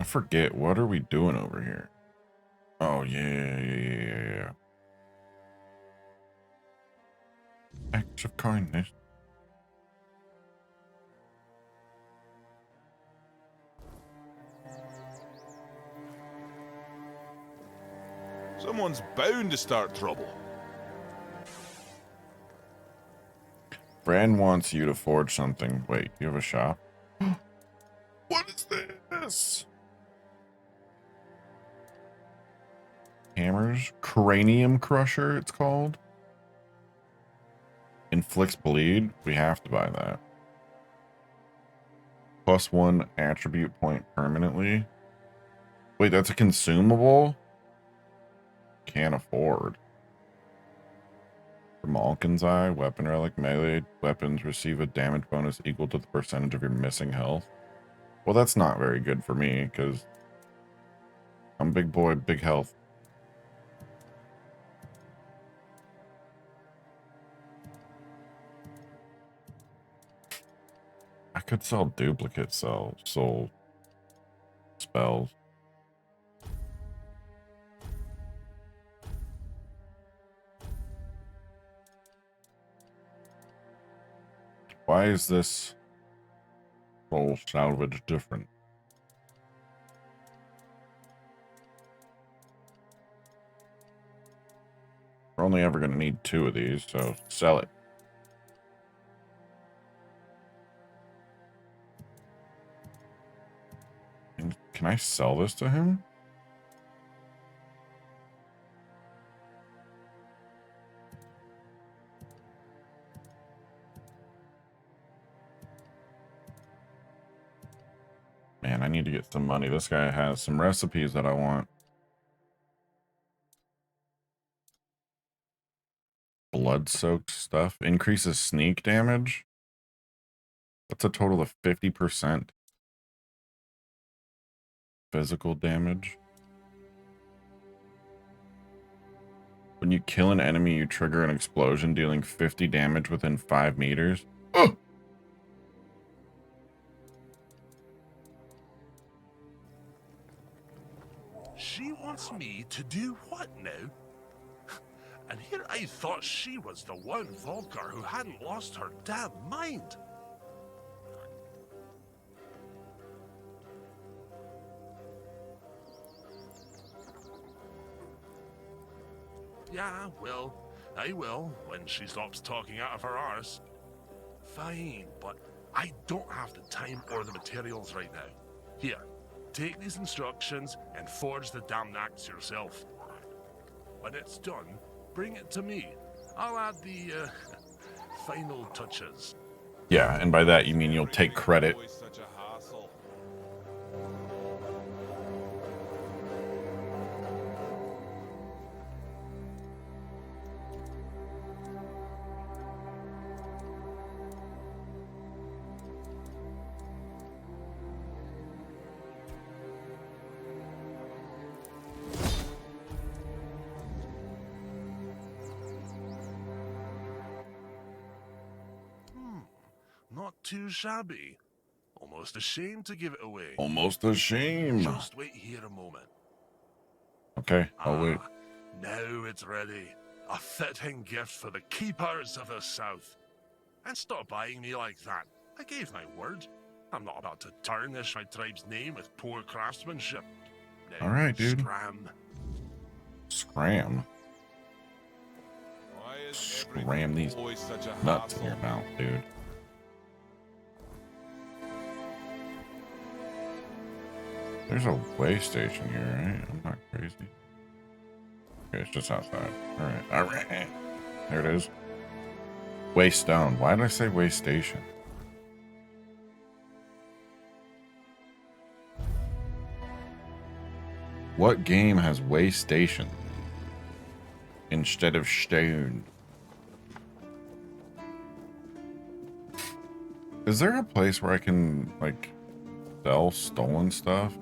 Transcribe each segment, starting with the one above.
I forget, what are we doing over here? Oh, yeah. Acts of kindness. Someone's bound to start trouble. Brand wants you to forge something. Wait, you have a shop? What is this? Hammers? Cranium Crusher, it's called. Inflicts bleed. We have to buy that. +1 attribute point permanently. Wait, that's a consumable? Can't afford. For Malkin's Eye, weapon relic, melee weapons receive a damage bonus equal to the percentage of your missing health. Well, that's not very good for me, because I'm big boy, big health. I could sell duplicate soul spells. Why is this soul salvage different? We're only ever going to need 2 of these, so sell it. And can I sell this to him? Man, I need to get some money. This guy has some recipes that I want. Blood-soaked stuff. Increases sneak damage. That's a total of 50%. Physical damage. When you kill an enemy, you trigger an explosion, dealing 50 damage within 5 meters. Oh! She wants me to do what now? And here I thought she was the one Volker who hadn't lost her damn mind. Yeah, well, I will when she stops talking out of her arse. Fine, but I don't have the time or the materials right now. Here, take these instructions and forge the damn axe yourself. When it's done, bring it to me. I'll add the final touches. Yeah, and by that you mean you'll take credit. Not too shabby. Almost ashamed to give it away. Almost a shame. Just wait here a moment. Okay, I'll wait. Now it's ready. A fitting gift for the keepers of the South. And stop eyeing me like that. I gave my word. I'm not about to tarnish my tribe's name with poor craftsmanship. Now, all right, dude. Scram. Scram these nuts in your mouth, dude. There's a way station here, right? I'm not crazy. Okay, it's just outside. All right. There it is. Way stone. Why did I say way station? What game has way station instead of stone? Is there a place where I can, like, sell stolen stuff?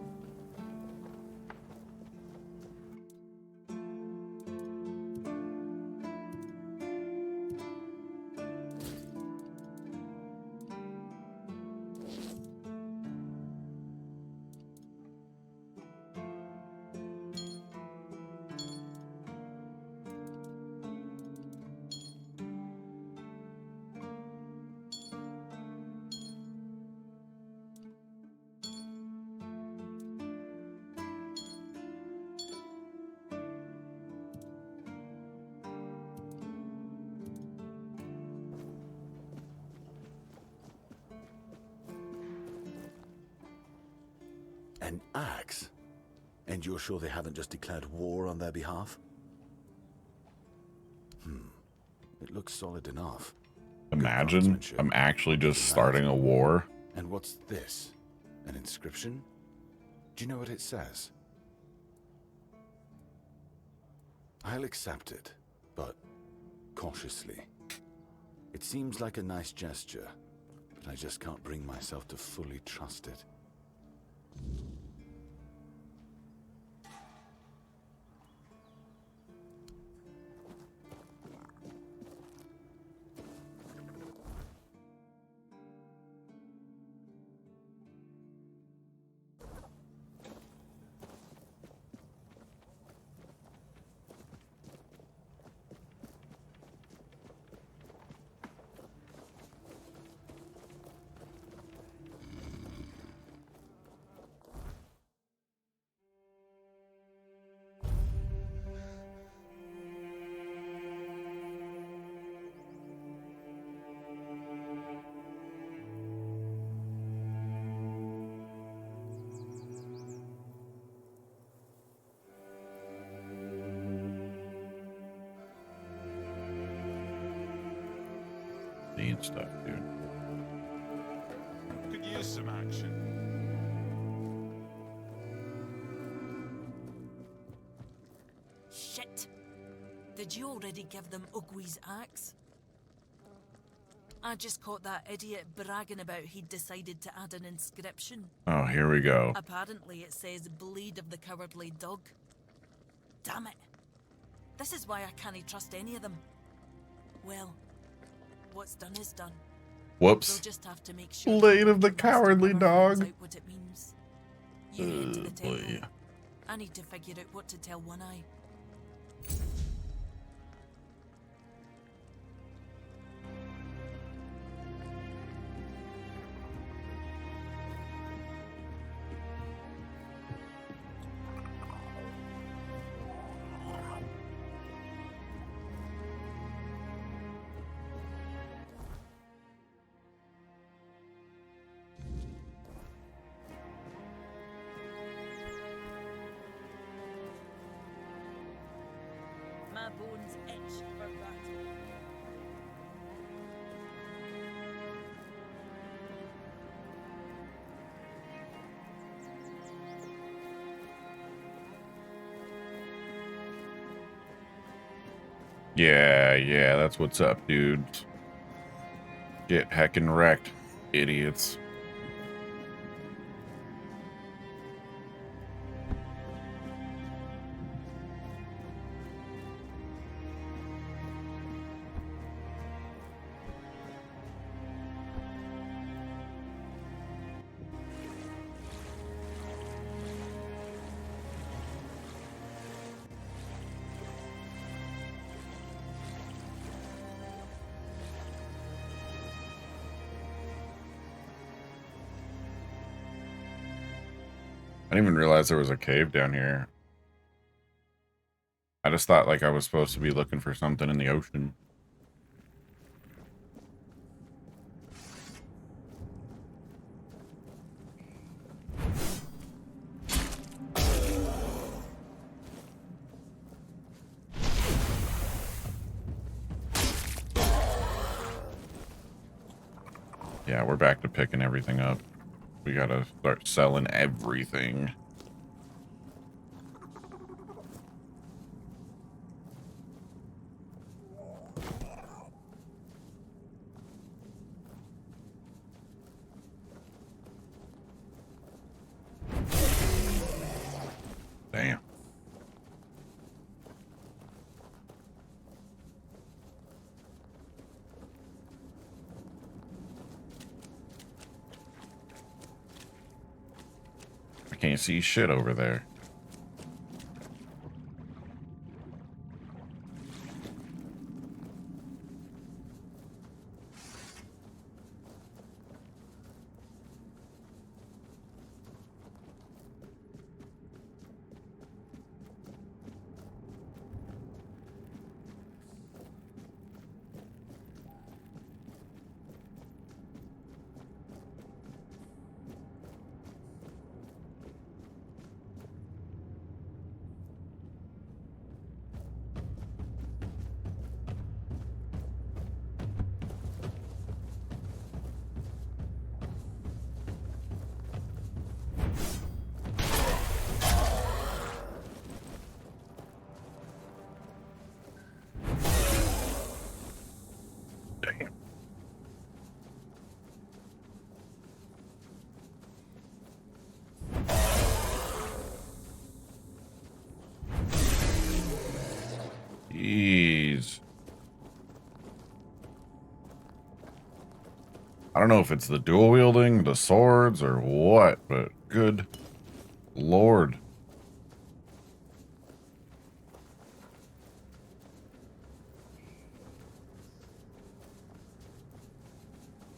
An axe? And you're sure they haven't just declared war on their behalf? It looks solid enough. Imagine I'm actually just starting a war. And what's this? An inscription? Do you know what it says? I'll accept it, but cautiously. It seems like a nice gesture, but I just can't bring myself to fully trust it. Neat stuff, dude. Could use some action. Shit! Did you already give them Ugwi's axe? I just caught that idiot bragging about he'd decided to add an inscription. Oh, here we go. Apparently it says bleed of the cowardly dog. Damn it. This is why I can't trust any of them. Well, what's done is done. Whoops. We'll just have to make sure Blade of the Master cowardly Hammer dog. finds out what it means. You head to the temple. Boy. I need to figure out what to tell One Eye. My bones itch for battle. Yeah, that's what's up, dude. Get heckin' wrecked, idiots. I didn't even realize there was a cave down here. I just thought like I was supposed to be looking for something in the ocean. Yeah, we're back to picking everything up. We gotta start selling everything. Damn. I can't see shit over there. Damn. Jeez. I don't know if it's the dual wielding, the swords, or what, but good lord.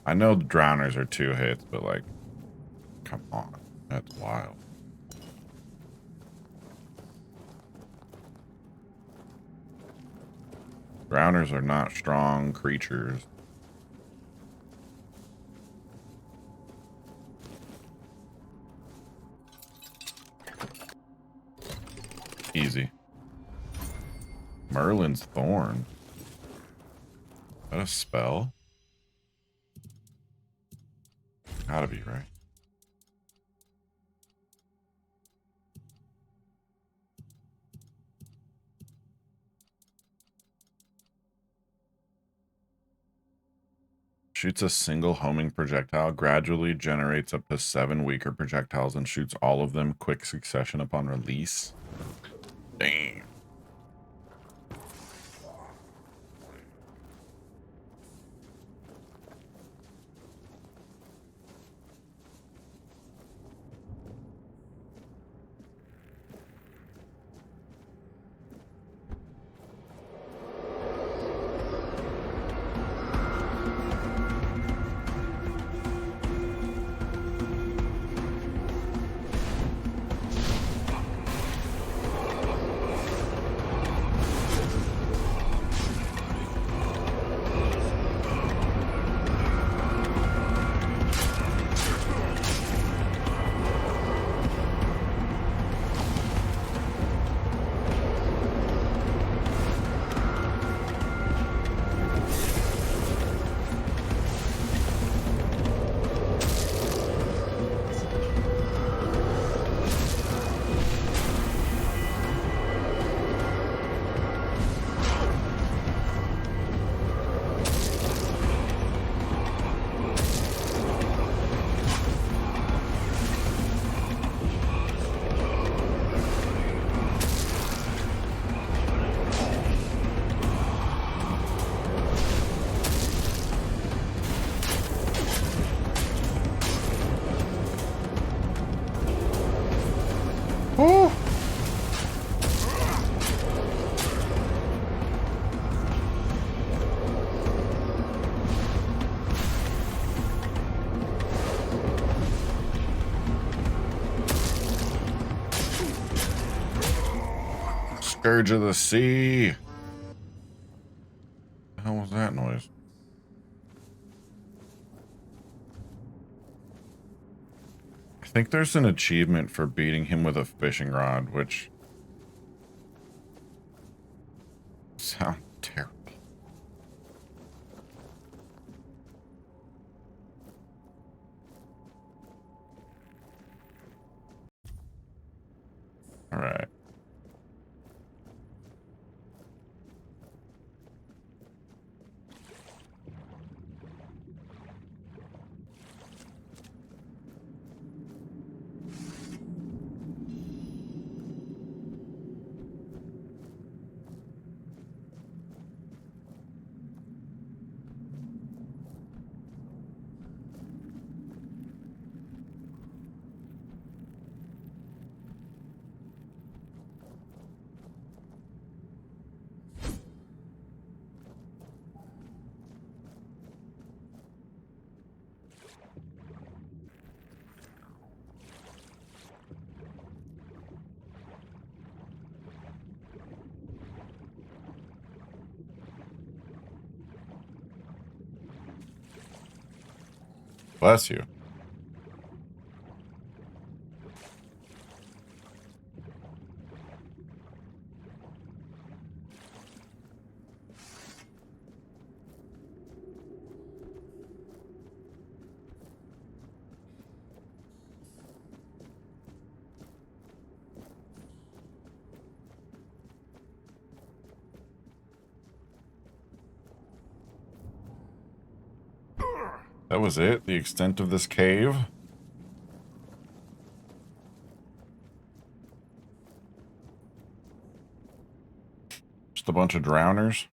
I know the drowners are 2 hits, but like, come on. That's wild. Drowners are not strong creatures. Easy. Merlin's Thorn. Is that a spell? Gotta be, right? Shoots a single homing projectile, gradually generates up to 7 weaker projectiles, and shoots all of them quick succession upon release. Damn. Woo! Scourge of the Sea. What the hell was that noise? I think there's an achievement for beating him with a fishing rod, which sounds terrible. All right. Bless you. That was it? The extent of this cave? Just a bunch of drowners?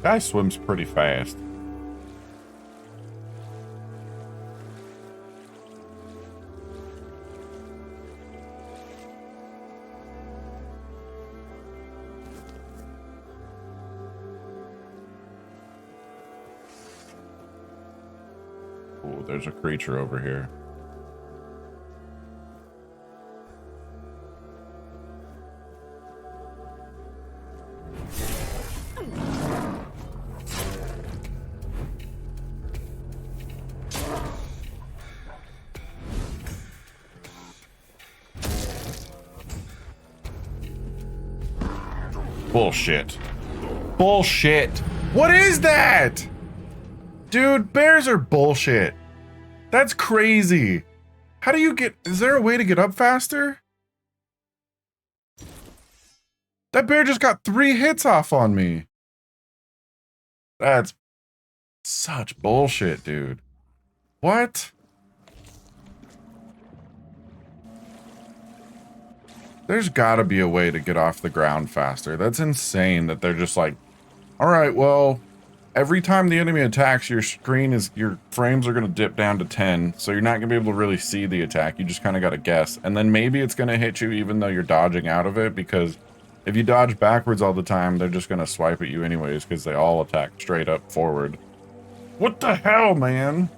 Guy swims pretty fast. Oh, there's a creature over here. Bullshit. Bullshit. What is that? Dude, bears are bullshit. That's crazy. How do you get... Is there a way to get up faster? That bear just got 3 hits off on me. That's such bullshit, dude. What? There's gotta be a way to get off the ground faster. That's insane that they're just like, all right, well, every time the enemy attacks, your frames are gonna dip down to 10, so you're not gonna be able to really see the attack. You just kind of gotta guess. And then maybe it's gonna hit you even though you're dodging out of it, because if you dodge backwards all the time, they're just gonna swipe at you anyways, because they all attack straight up forward. What the hell, man?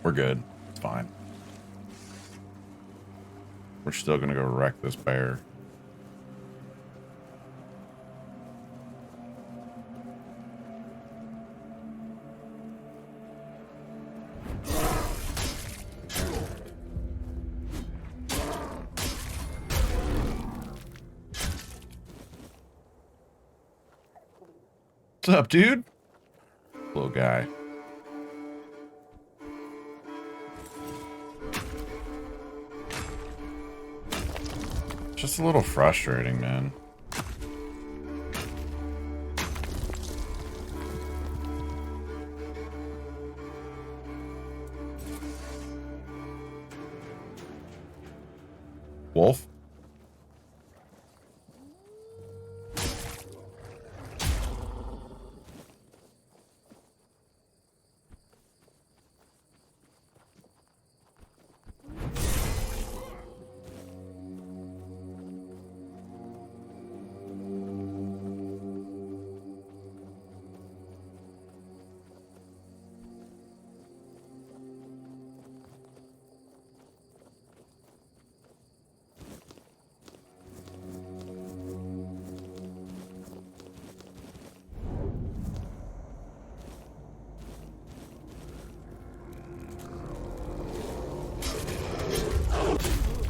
We're good. It's fine. We're still gonna go wreck this bear. What's up, dude? Little guy. Just a little frustrating, man. Wolf?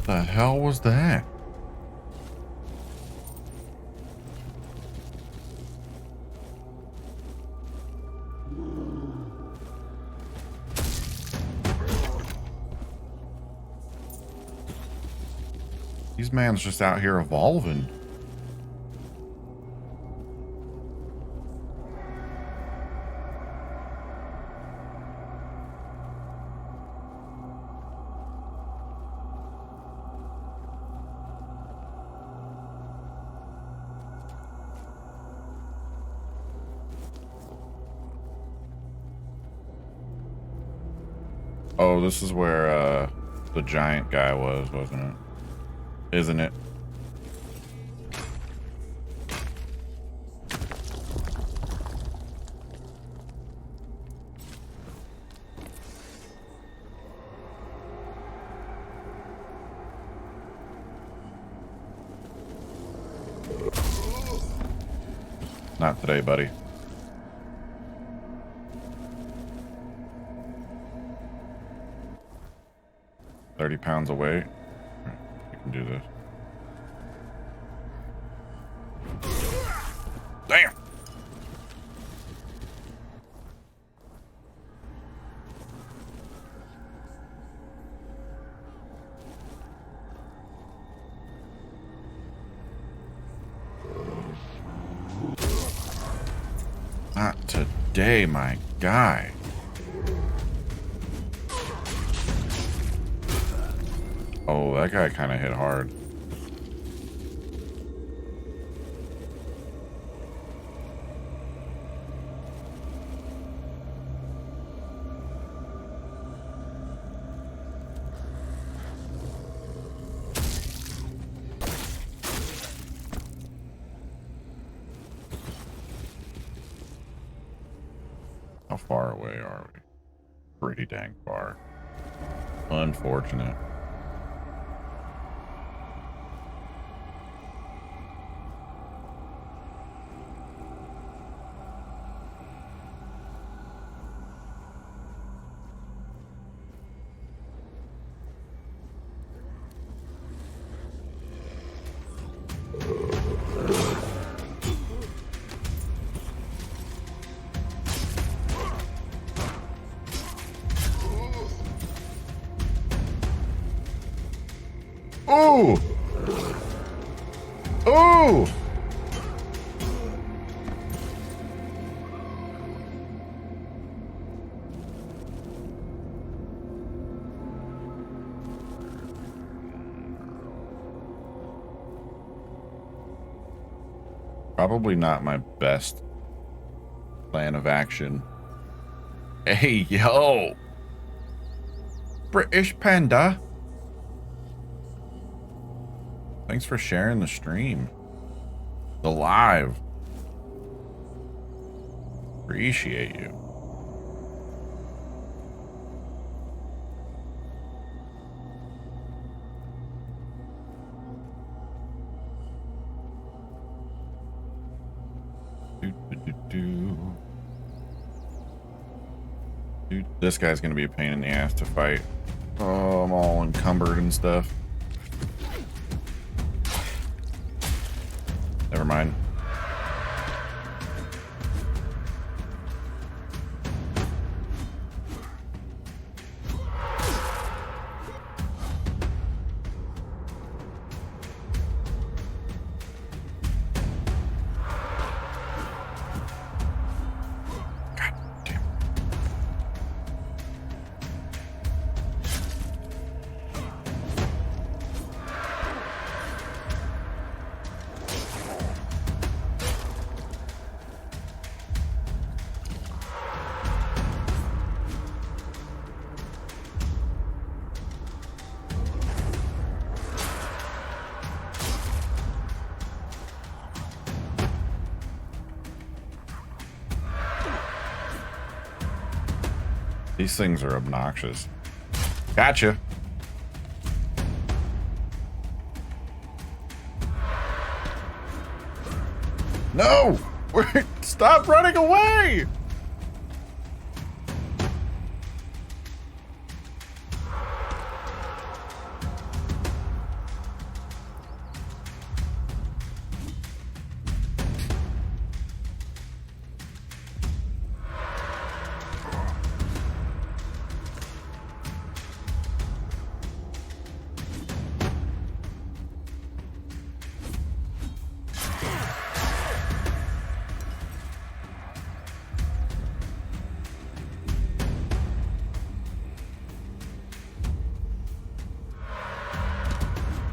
The hell was that? These man's just out here evolving. Oh, this is where the giant guy was, wasn't it? Isn't it? Not today, buddy. £30 away. We can do this. Damn! Not today, my guy. Oh, that guy kind of hit hard. How far away are we? Pretty dang far. Unfortunate. Ooh! Ooh! Probably not my best plan of action. Hey, yo! British Panda! Thanks for sharing the stream. The live. Appreciate you. Dude, this guy's gonna be a pain in the ass to fight. Oh, I'm all encumbered and stuff. Never mind. God damn. These things are obnoxious. Gotcha. No! Stop running away!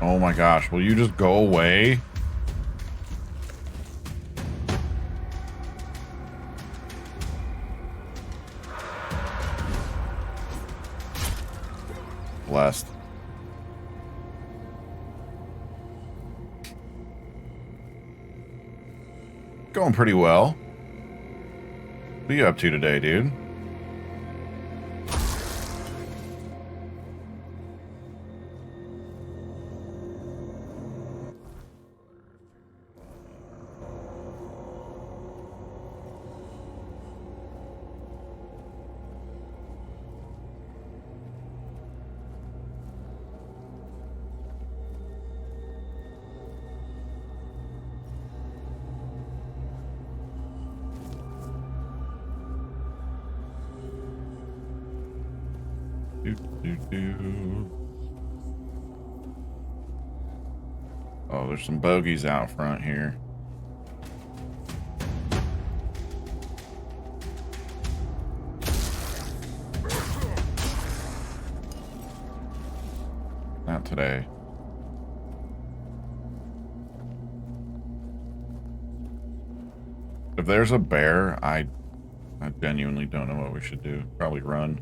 Oh my gosh, will you just go away? Blessed. Going pretty well. What are you up to today, dude? Oh, there's some bogeys out front here. Not today. If there's a bear, I genuinely don't know what we should do. Probably run.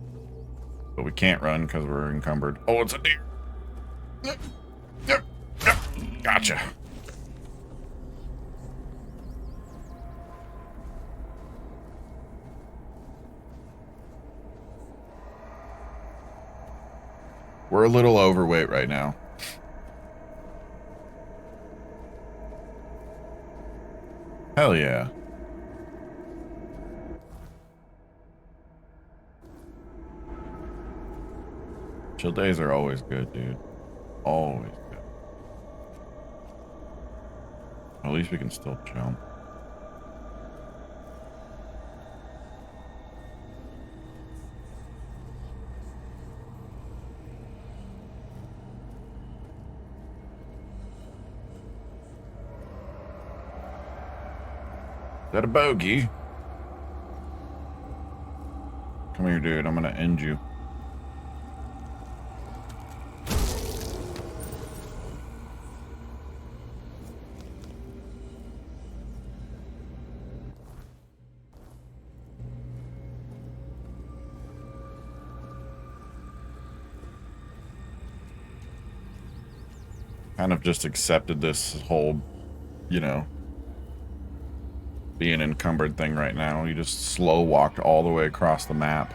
But we can't run because we're encumbered. Oh, it's a deer. Gotcha. We're a little overweight right now. Hell yeah. Chill days are always good, dude. Always good. At least we can still chill. Is that a bogey? Come here, dude. I'm gonna end you. Kind of just accepted this whole, you know, being encumbered thing right now. You just slow walked all the way across the map.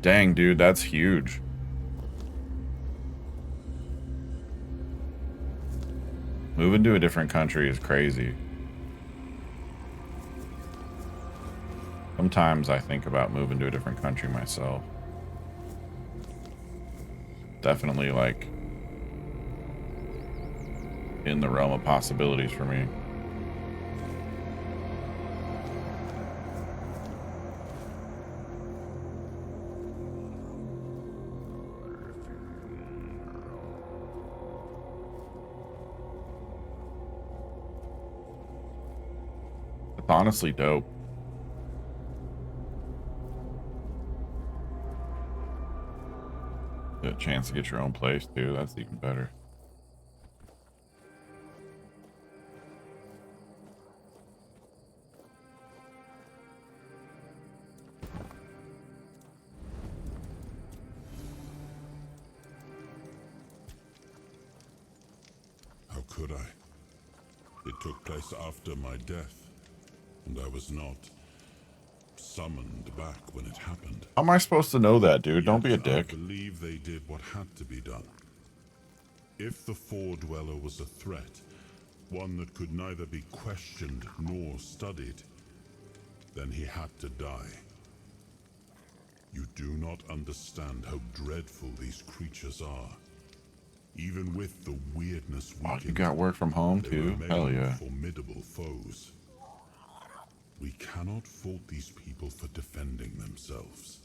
Dang, dude, that's huge. Moving to a different country is crazy. Sometimes I think about moving to a different country myself. Definitely, like, in the realm of possibilities for me. It's honestly dope. A chance to get your own place too, that's even better. How could I? It took place after my death, and I was not summoned back when it happened. How am I supposed to know that, dude? Don't be a Yet dick. I believe they did what had to be done. If the Four-Dweller was a threat, one that could neither be questioned nor studied, then he had to die. You do not understand how dreadful these creatures are. Even with the weirdness Oh, you got work from home they too? remain Hell yeah. formidable foes. We cannot fault these people for defending themselves.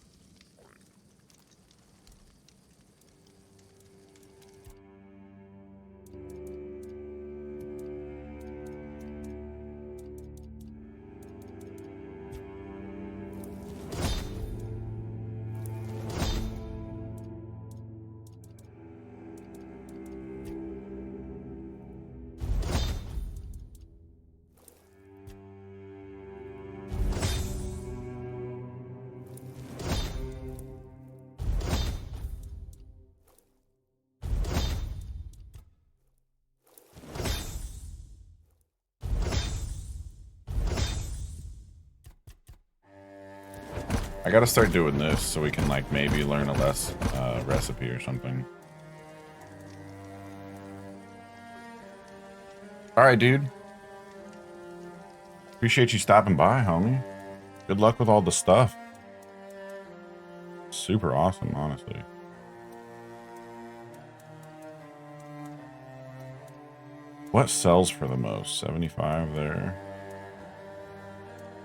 I gotta start doing this so we can, like, maybe learn a recipe or something. Alright, dude. Appreciate you stopping by, homie. Good luck with all the stuff. Super awesome, honestly. What sells for the most? 75 there.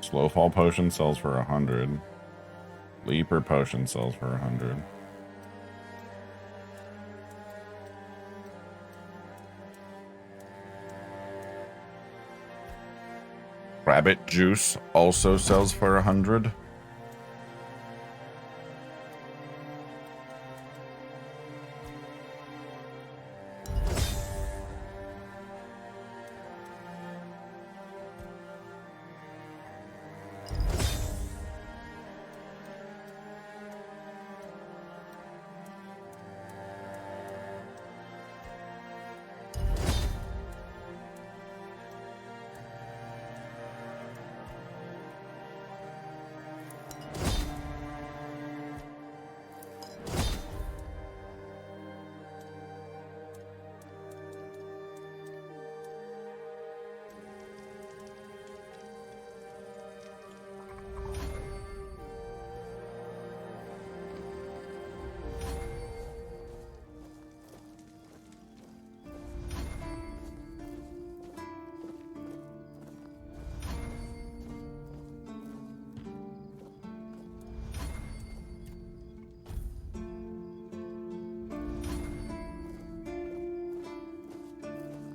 Slow fall potion sells for 100. Leaper potion sells for 100. Rabbit juice also sells for 100.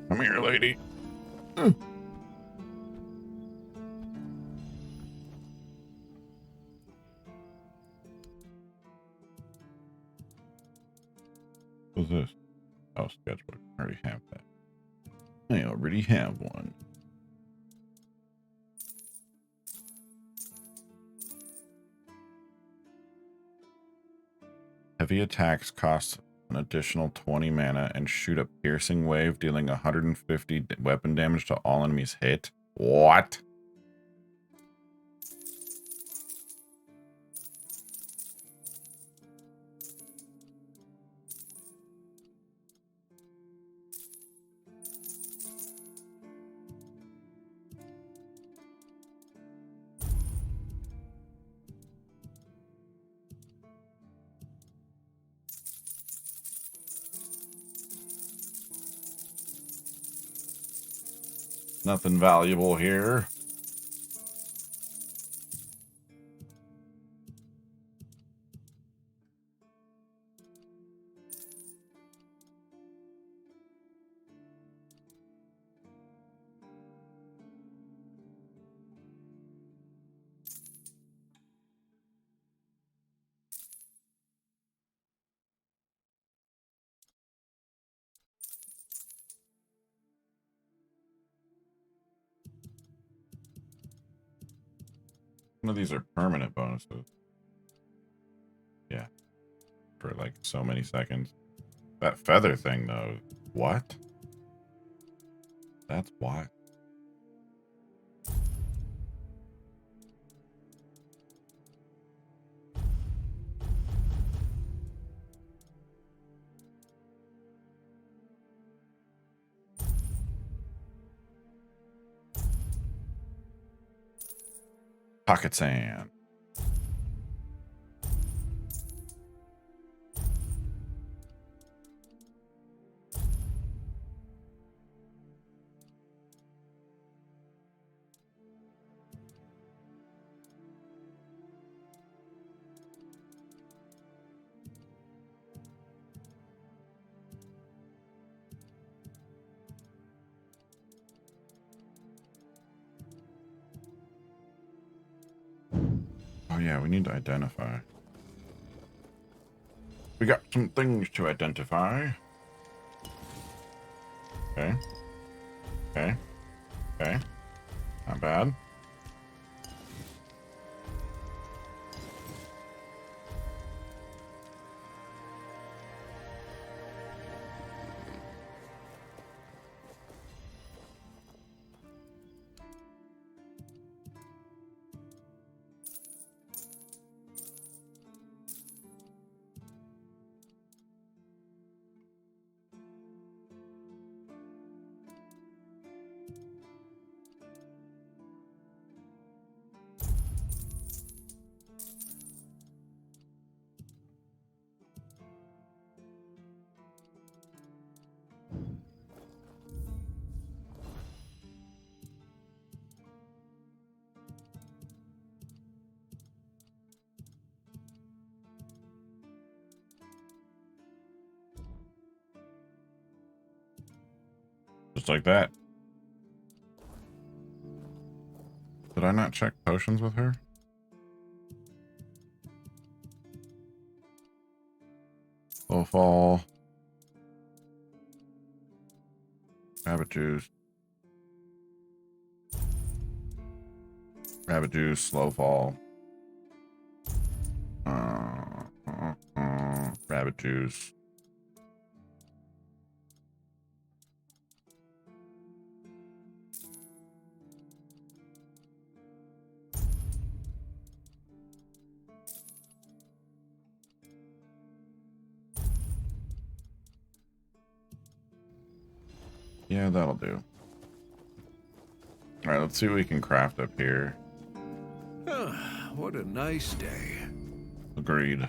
Come here, lady. What's this? Oh, sketchbook. I already have that. I already have one. Heavy attacks cost an additional 20 mana and shoot a piercing wave, dealing 150 weapon damage to all enemies hit. What? Nothing valuable here. None of these are permanent bonuses. Yeah. For like so many seconds. That feather thing though. What? That's why. Pocket sand. Oh yeah, we need to identify. We got some things to identify. Okay. Okay. Okay. Not bad. Just like that. Did I not check potions with her? Slow fall. Rabbit juice. Rabbit juice, slow fall. Rabbit juice. Yeah, that'll do. Alright, let's see what we can craft up here. What a nice day. Agreed.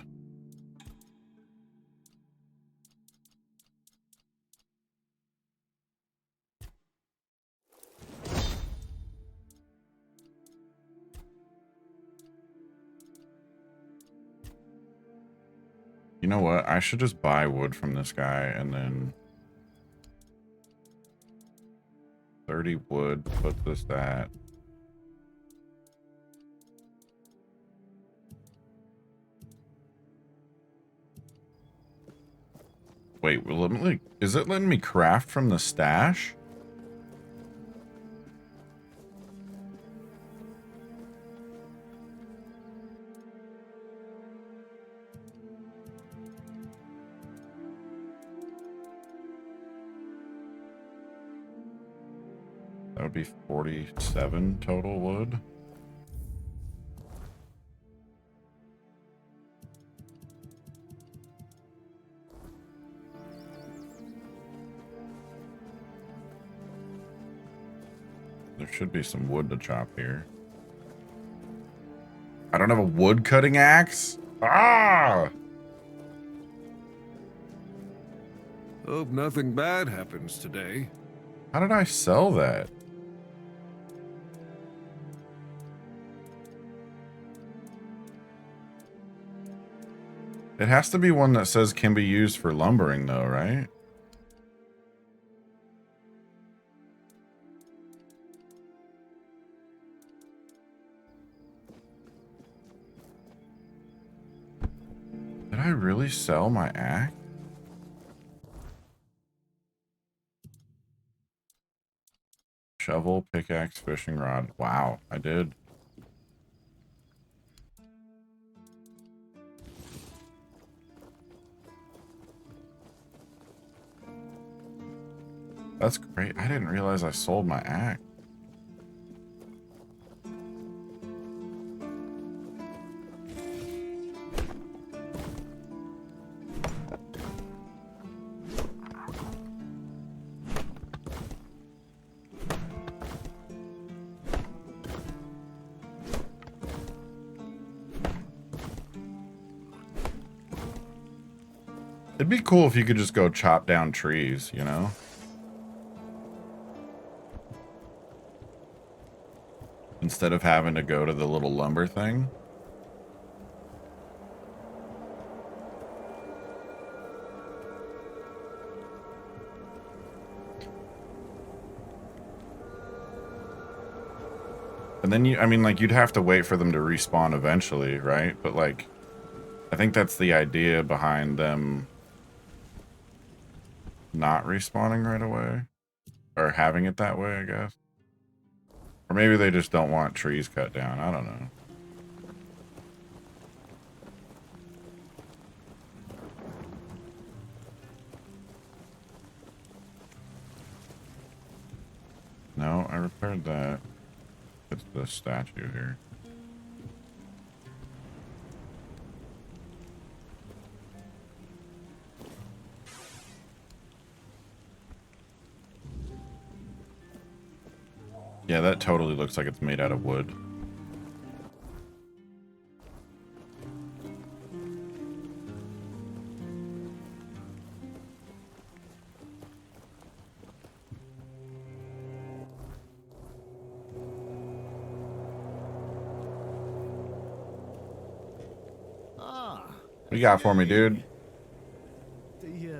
You know what? I should just buy wood from this guy and then 30 wood, put this that. Wait, is it letting me craft from the stash? That would be 47 total wood. There should be some wood to chop here. I don't have a wood cutting axe? Ah! Hope nothing bad happens today. How did I sell that? It has to be one that says can be used for lumbering though, right? Did I really sell my axe? Shovel, pickaxe, fishing rod. Wow, I did. That's great. I didn't realize I sold my axe. It'd be cool if you could just go chop down trees, you know? Instead of having to go to the little lumber thing. And then I mean, like, you'd have to wait for them to respawn eventually, right? But, like, I think that's the idea behind them not respawning right away. Or having it that way, I guess. Or maybe they just don't want trees cut down. I don't know. No, I repaired that. It's the statue here. Yeah, that totally looks like it's made out of wood. What you got for me, dude? Do you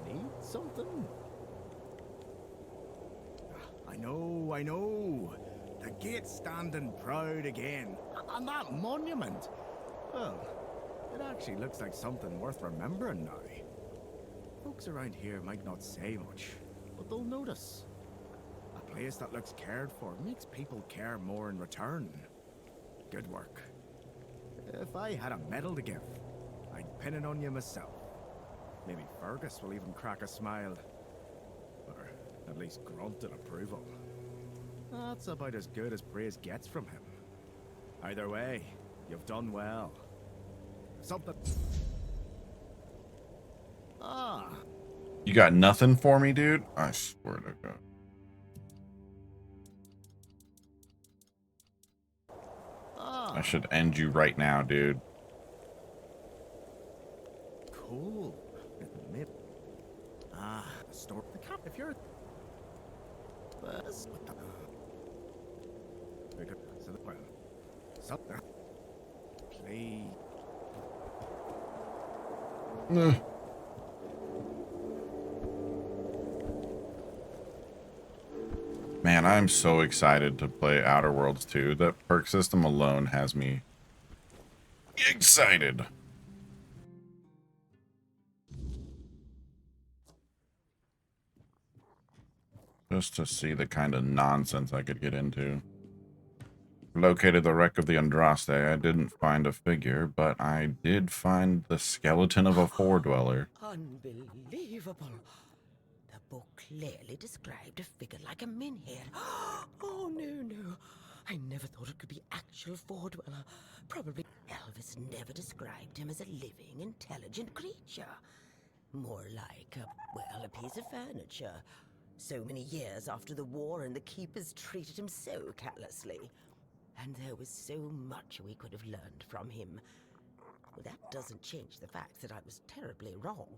need something? I know. The gate's standing proud again. And that monument. Well, it actually looks like something worth remembering now. Folks around here might not say much, but they'll notice. A place that looks cared for makes people care more in return. Good work. If I had a medal to give, I'd pin it on you myself. Maybe Fergus will even crack a smile. Or at least grunt in approval. That's about as good as praise gets from him. Either way, you've done well. Something... Ah. You got nothing for me, dude? I swear to God. I should end you right now, dude. Cool. Ah, the store. The cap. If you're. What the? Well, something. Play. Man, I'm so excited to play Outer Worlds 2. That perk system alone has me excited. Just to see the kind of nonsense I could get into. Located the wreck of the Andraste. I didn't find a figure, but I did find the skeleton of a four-dweller. Unbelievable. The book clearly described a figure like a menhir. Oh, no. I never thought it could be actual four-dweller. Probably Elvis never described him as a living, intelligent creature. More like a piece of furniture. So many years after the war, and the keepers treated him so callously. And there was so much we could have learned from him. Well, that doesn't change the fact that I was terribly wrong.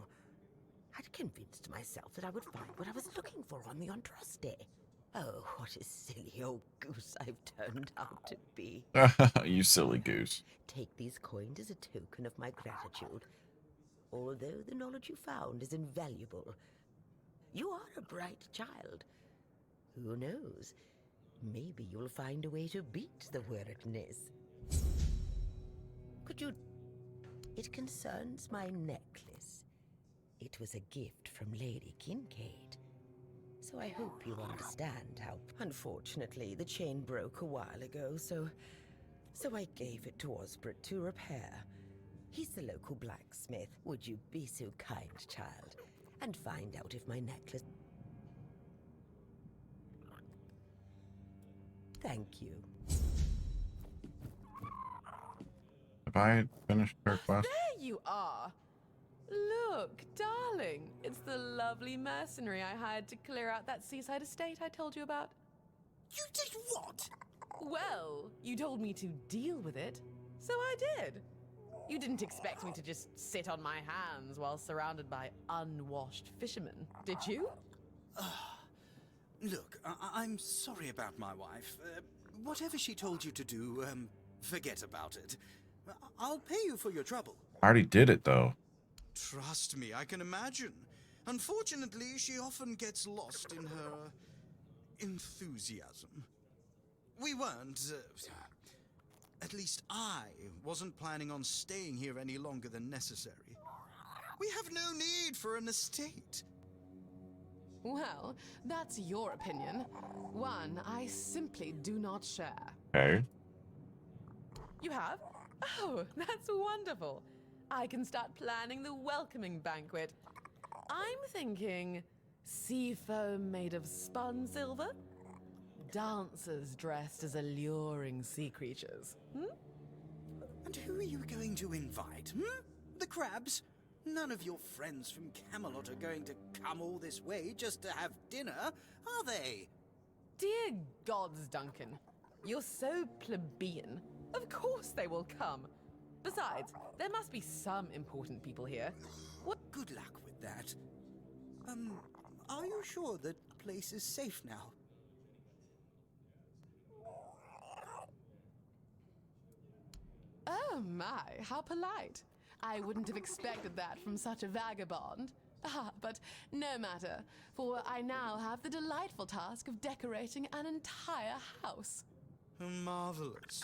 I'd convinced myself that I would find what I was looking for on the Andraste. Oh, what a silly old goose I've turned out to be. You silly goose. Take these coins as a token of my gratitude. Although the knowledge you found is invaluable, you are a bright child. Who knows? Maybe you'll find a way to beat the Wyrtness. Could you... It concerns my necklace. It was a gift from Lady Kincaid. So I hope you understand how... Unfortunately, the chain broke a while ago, so I gave it to Osbert to repair. He's the local blacksmith. Would you be so kind, child, and find out if my necklace... Thank you. Have I finished her quest? There you are! Look, darling, it's the lovely mercenary I hired to clear out that seaside estate I told you about. You did what? Well, you told me to deal with it, so I did. You didn't expect me to just sit on my hands while surrounded by unwashed fishermen, did you? Look, I'm sorry about my wife. Whatever she told you to do, forget about it. I'll pay you for your trouble. I already did it, though. Trust me, I can imagine. Unfortunately, she often gets lost in her enthusiasm. We weren't, at least I wasn't planning on staying here any longer than necessary. We have no need for an estate. Well, that's your opinion. One I simply do not share. Okay. You have? Oh, that's wonderful. I can start planning the welcoming banquet. I'm thinking seafoam made of spun silver, dancers dressed as alluring sea creatures. And who are you going to invite, The crabs? None of your friends from Camelot are going to come all this way just to have dinner, are they? Dear gods, Duncan. You're so plebeian. Of course they will come. Besides, there must be some important people here. What good luck with that? Are you sure that place is safe now? Oh my, how polite. I wouldn't have expected that from such a vagabond. Ah, but no matter, for I now have the delightful task of decorating an entire house. Marvelous.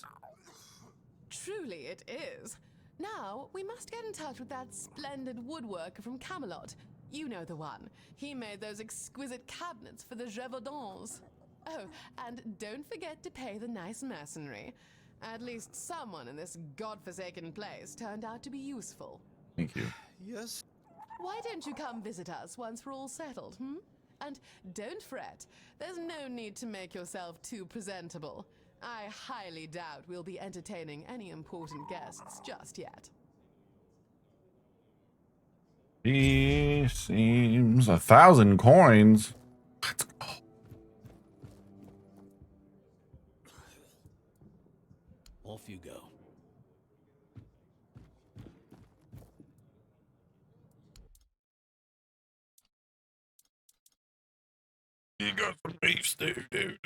Truly it is. Now, we must get in touch with that splendid woodworker from Camelot. You know the one. He made those exquisite cabinets for the Gévaudan. Oh, and don't forget to pay the nice mercenary. At least someone in this godforsaken place turned out to be useful. Thank you. Yes. Why don't you come visit us once we're all settled, hmm? And don't fret. There's no need to make yourself too presentable. I highly doubt we'll be entertaining any important guests just yet. He seems 1,000 coins. Let's go. Off you go. You got some beef stew, dude.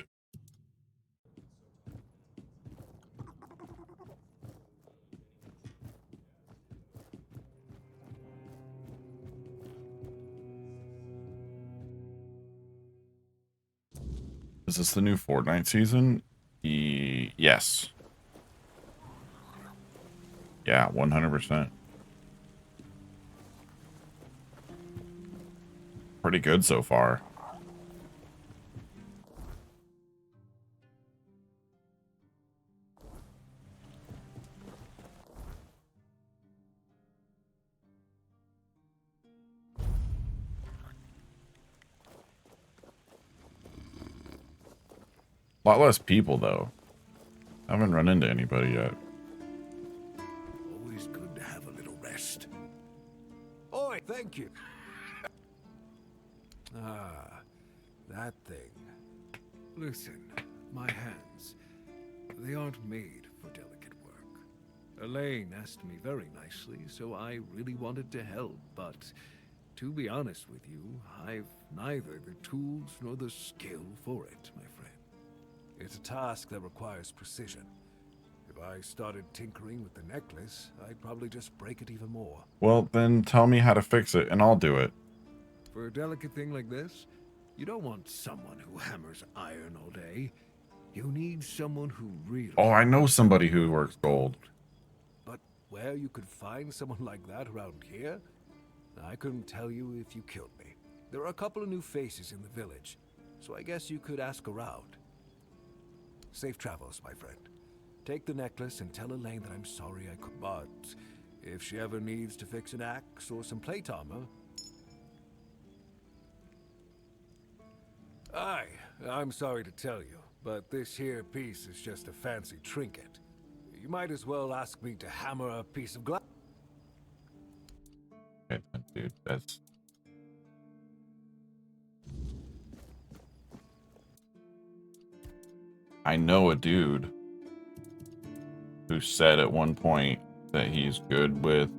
Is this the new Fortnite season? Yes. Yeah, 100%. Pretty good so far. A lot less people, though. I haven't run into anybody yet. Always good to have a little rest. Oi, thank you. Ah, that thing. Listen, my hands, they aren't made for delicate work. Elaine asked me very nicely, so I really wanted to help, but to be honest with you, I've neither the tools nor the skill for it, my friend. It's a task that requires precision. If I started tinkering with the necklace, I'd probably just break it even more. Well, then tell me how to fix it, and I'll do it. For a delicate thing like this, you don't want someone who hammers iron all day. You need someone who really... Oh, I know somebody who works gold. But where you could find someone like that around here? I couldn't tell you if you killed me. There are a couple of new faces in the village, so I guess you could ask around. Safe travels, my friend. Take the necklace and tell Elaine that I'm sorry I could. But if she ever needs to fix an axe or some plate armor... Aye, I'm sorry to tell you, but this here piece is just a fancy trinket. You might as well ask me to hammer a piece of glass. Okay, dude, that's... I know a dude who said at one point that he's good with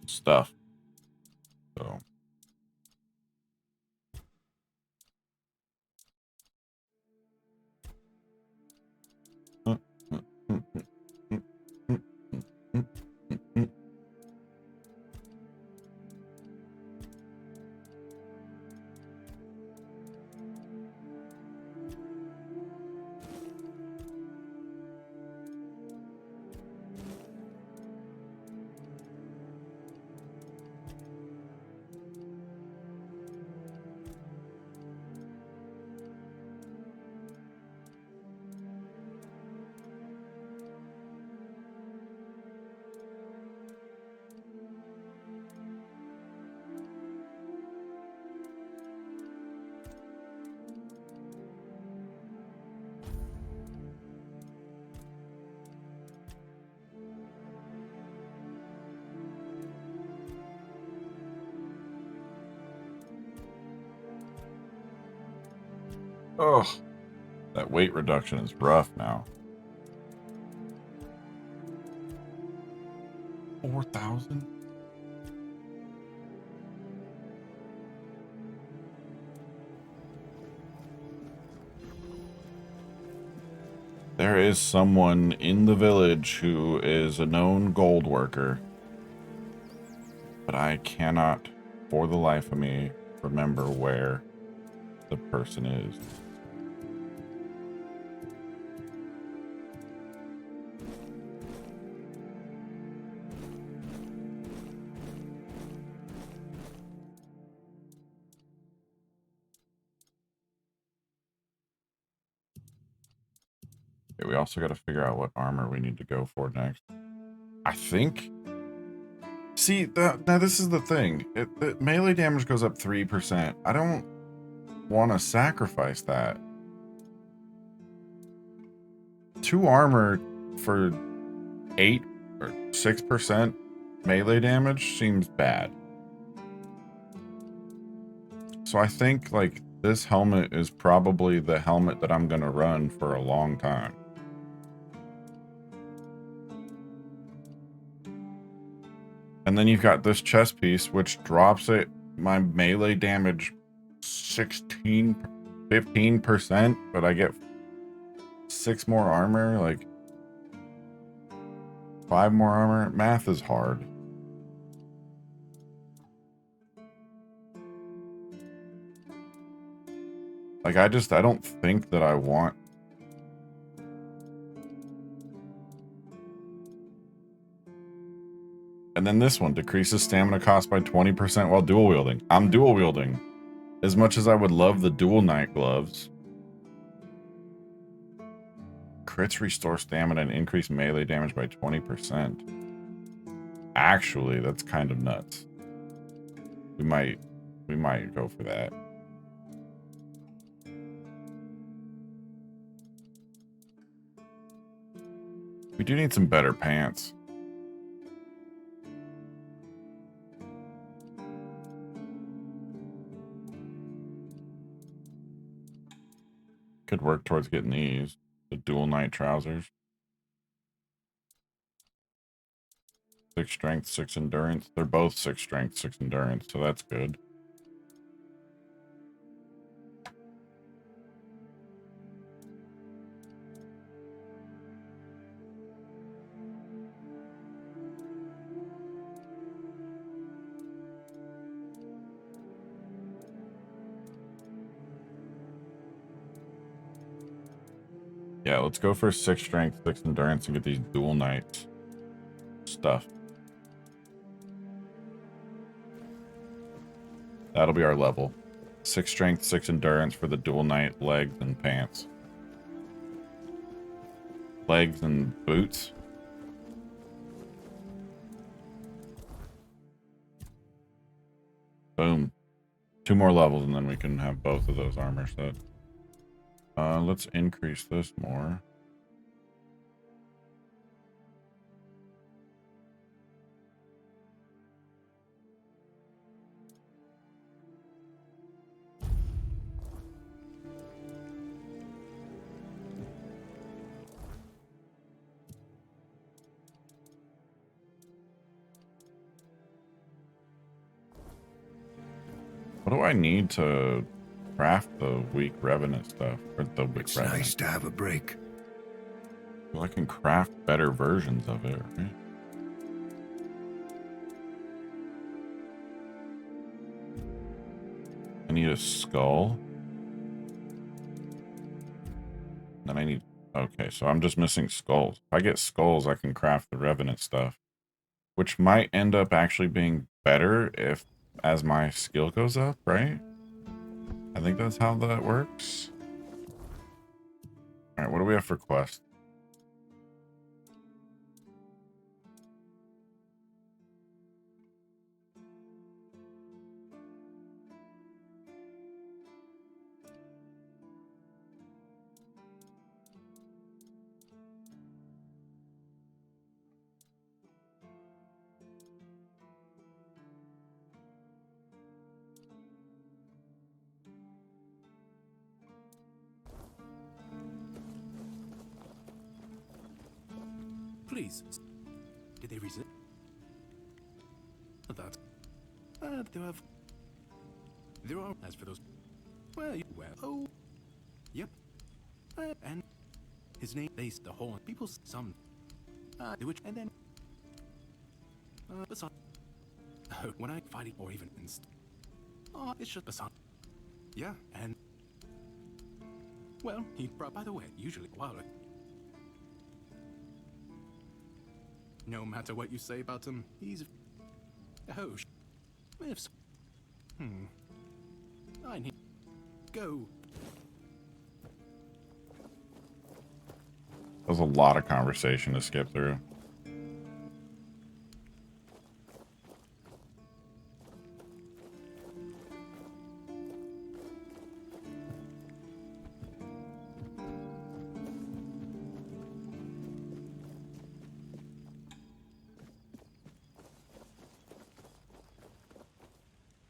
stuff. So... Oh, that weight reduction is rough now. 4,000? There is someone in the village who is a known gold worker. But I cannot, for the life of me, remember where the person is. Okay, we also got to figure out what armor we need to go for next. I think... See, now this is the thing. The melee damage goes up 3%. I don't want to sacrifice that. 2 armor for 8 or 6% melee damage seems bad. So I think, like, this helmet is probably the helmet that I'm going to run for a long time. And then you've got this chest piece, which drops it, my melee damage 15%, but I get 6 more armor, like 5 more armor. Math is hard. Like, I don't think that I want... And then this one decreases stamina cost by 20% while dual wielding. I'm dual wielding. As much as I would love the dual knight gloves. Crits restore stamina and increase melee damage by 20%. Actually, that's kind of nuts. We might go for that. We do need some better pants. Could work towards getting these. The dual knight trousers. 6 strength, 6 endurance. They're both 6 strength, 6 endurance, so that's good. Yeah, let's go for 6 strength, 6 endurance, and get these dual knight stuff. That'll be our level. 6 strength, 6 endurance for the dual knight legs and pants. Legs and boots. Boom. 2 more levels and then we can have both of those armor sets. Let's increase this more. What do I need to craft the weak revenant stuff? Or the weak It's revenant? nice to have a break. Well, I can craft better versions of it, right? I need a skull. Then I need... Okay, so I'm just missing skulls. If I get skulls, I can craft the revenant stuff. Which might end up actually being better if... as my skill goes up, right? I think that's how that works. Alright, what do we have for quests? Please. Did they resist? That. There are. As for those. Well, oh. Yep. And his name. They the whole. People. Some. Which. And then. Besides. When I find it, or even oh, it's just a song. Yeah, and well, he brought. By the way, usually while no matter what you say about him, he's oh, if I need go. There's a lot of conversation to skip through.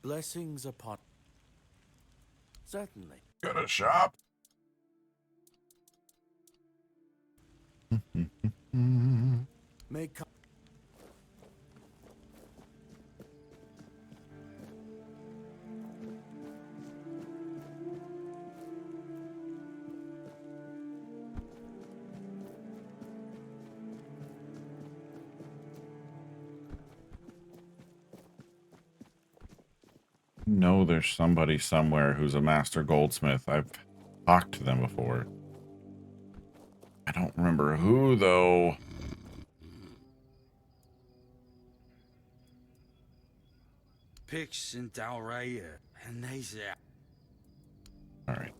Blessings upon. Certainly. Gonna shop. May come. No, there's somebody somewhere who's a master goldsmith. I've talked to them before. I don't remember who, though. Pix and Dalraya, and they say. All right.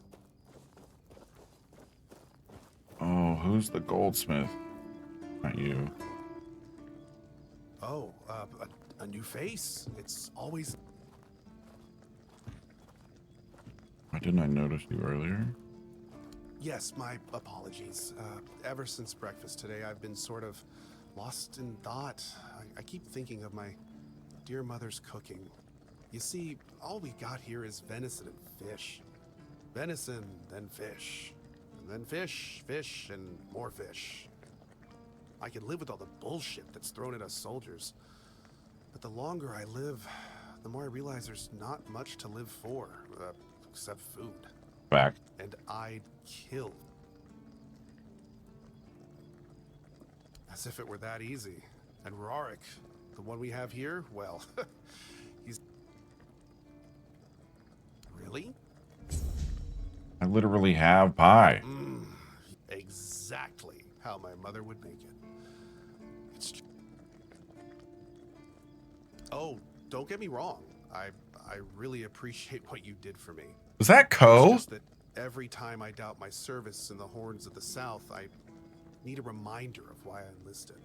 Oh, who's the goldsmith? Not you. Oh, a new face. It's always. Why didn't I notice you earlier? Yes, my apologies. Ever since breakfast today, I've been sort of lost in thought. I keep thinking of my dear mother's cooking. You see, all we got here is venison and fish. Venison, then fish. And then fish, fish, and more fish. I can live with all the bullshit that's thrown at us soldiers. But the longer I live, the more I realize there's not much to live for, except food. Fact. And I'd kill. As if it were that easy. And Rorik, the one we have here, well, he's... Really? I literally have pie. Exactly how my mother would make it. It's... Oh, don't get me wrong. I really appreciate what you did for me. Was that Ko? It's just that every time I doubt my service in the Horns of the South, I need a reminder of why I enlisted.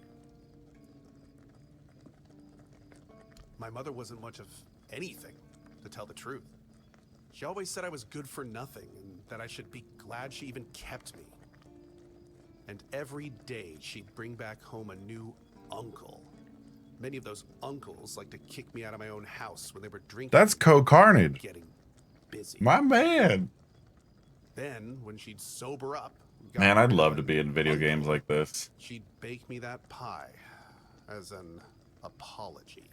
My mother wasn't much of anything, to tell the truth. She always said I was good for nothing, and that I should be glad she even kept me. And every day she'd bring back home a new uncle. Many of those uncles like to kick me out of my own house when they were drinking. That's Ko Carnage. Getting busy. My man. Then, when she'd sober up... Man, I'd love to be in video games like this. She'd bake me that pie as an apology.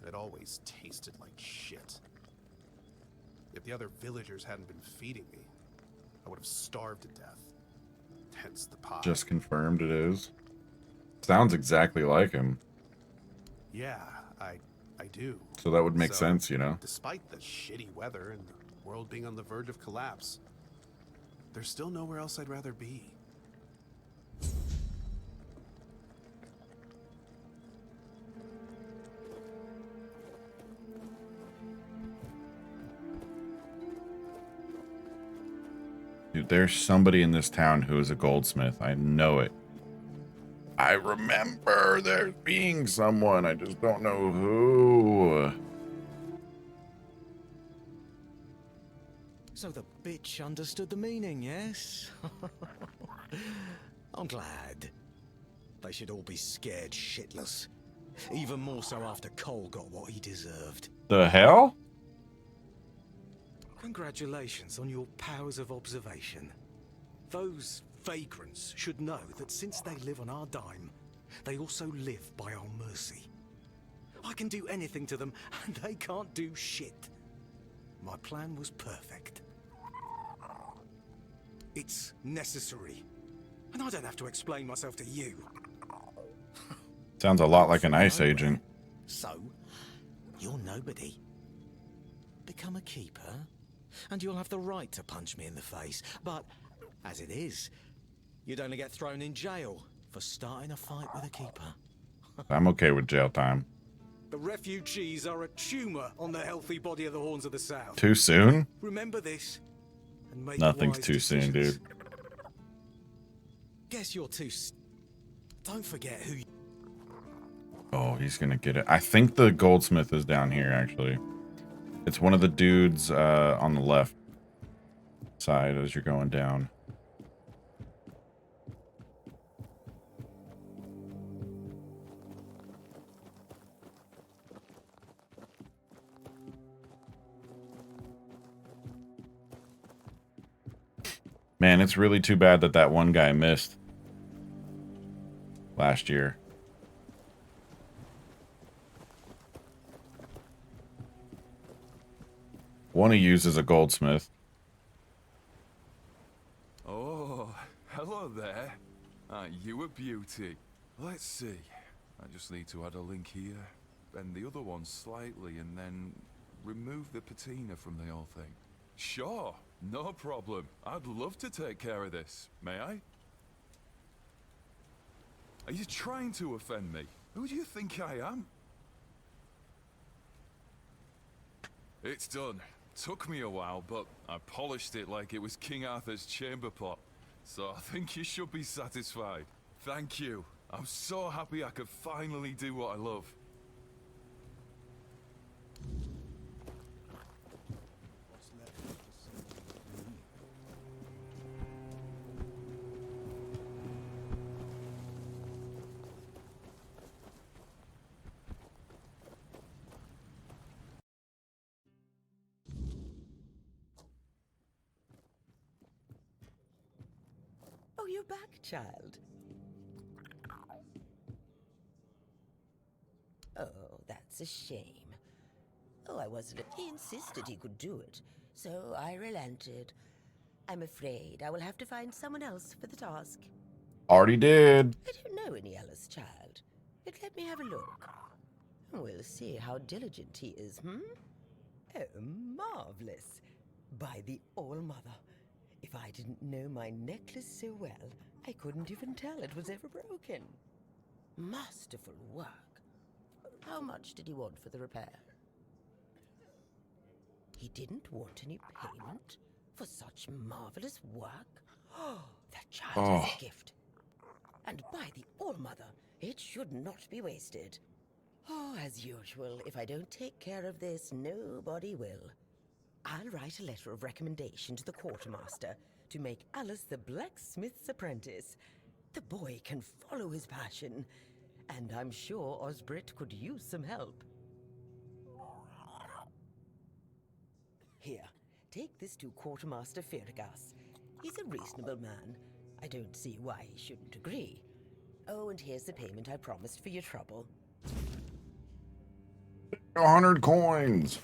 It always tasted like shit. If the other villagers hadn't been feeding me, I would have starved to death. Hence the pie. Just confirmed it is. Sounds exactly like him. Yeah, I do. So that would make sense, you know? Despite the shitty weather and the world being on the verge of collapse, there's still nowhere else I'd rather be. Dude, there's somebody in this town who is a goldsmith. I know it. I remember there being someone. I just don't know who. So the bitch understood the meaning, yes? I'm glad. They should all be scared shitless. Even more so after Cole got what he deserved. The hell? Congratulations on your powers of observation. Those vagrants should know that since they live on our dime, they also live by our mercy. I can do anything to them, and they can't do shit. My plan was perfect. It's necessary, and I don't have to explain myself to you. Sounds a lot like an ICE agent. So, you're nobody. Become a keeper, and you'll have the right to punch me in the face. But, as it is, you'd only get thrown in jail for starting a fight with a keeper. I'm okay with jail time. The refugees are a tumor on the healthy body of the Horns of the South. Too soon? Remember this, and make Nothing's wise too soon, decisions. dude. Guess you're too... Don't forget who you... Oh, he's gonna get it. I think the goldsmith is down here, actually. It's one of the dudes on the left side as you're going down. Man, it's really too bad that that one guy missed last year. One he uses a goldsmith. Oh, hello there. You a beauty. Let's see. I just need to add a link here, bend the other one slightly, and then remove the patina from the whole thing. Sure, no problem. I'd love to take care of this. May I? Are you trying to offend me? Who do you think I am? It's done. Took me a while, but I polished it like it was King Arthur's chamber pot. So I think you should be satisfied. Thank you. I'm so happy I could finally do what I love. Oh, you're back, child. Oh, that's a shame. Oh, I wasn't... He insisted he could do it, so I relented. I'm afraid I will have to find someone else for the task. Already did. I don't know any Ellis, child, but let me have a look. We'll see how diligent he is, hmm? Oh, marvelous. By the All-Mother. If I didn't know my necklace so well, I couldn't even tell it was ever broken. Masterful work. How much did he want for the repair? He didn't want any payment for such marvelous work? Oh, that child has a gift. And by the All-Mother, it should not be wasted. Oh, as usual, if I don't take care of this, nobody will. I'll write a letter of recommendation to the quartermaster to make Alice the blacksmith's apprentice. The boy can follow his passion, and I'm sure Osbrit could use some help. Here, take this to Quartermaster Ferragas. He's a reasonable man. I don't see why he shouldn't agree. Oh, and here's the payment I promised for your trouble. 100 coins.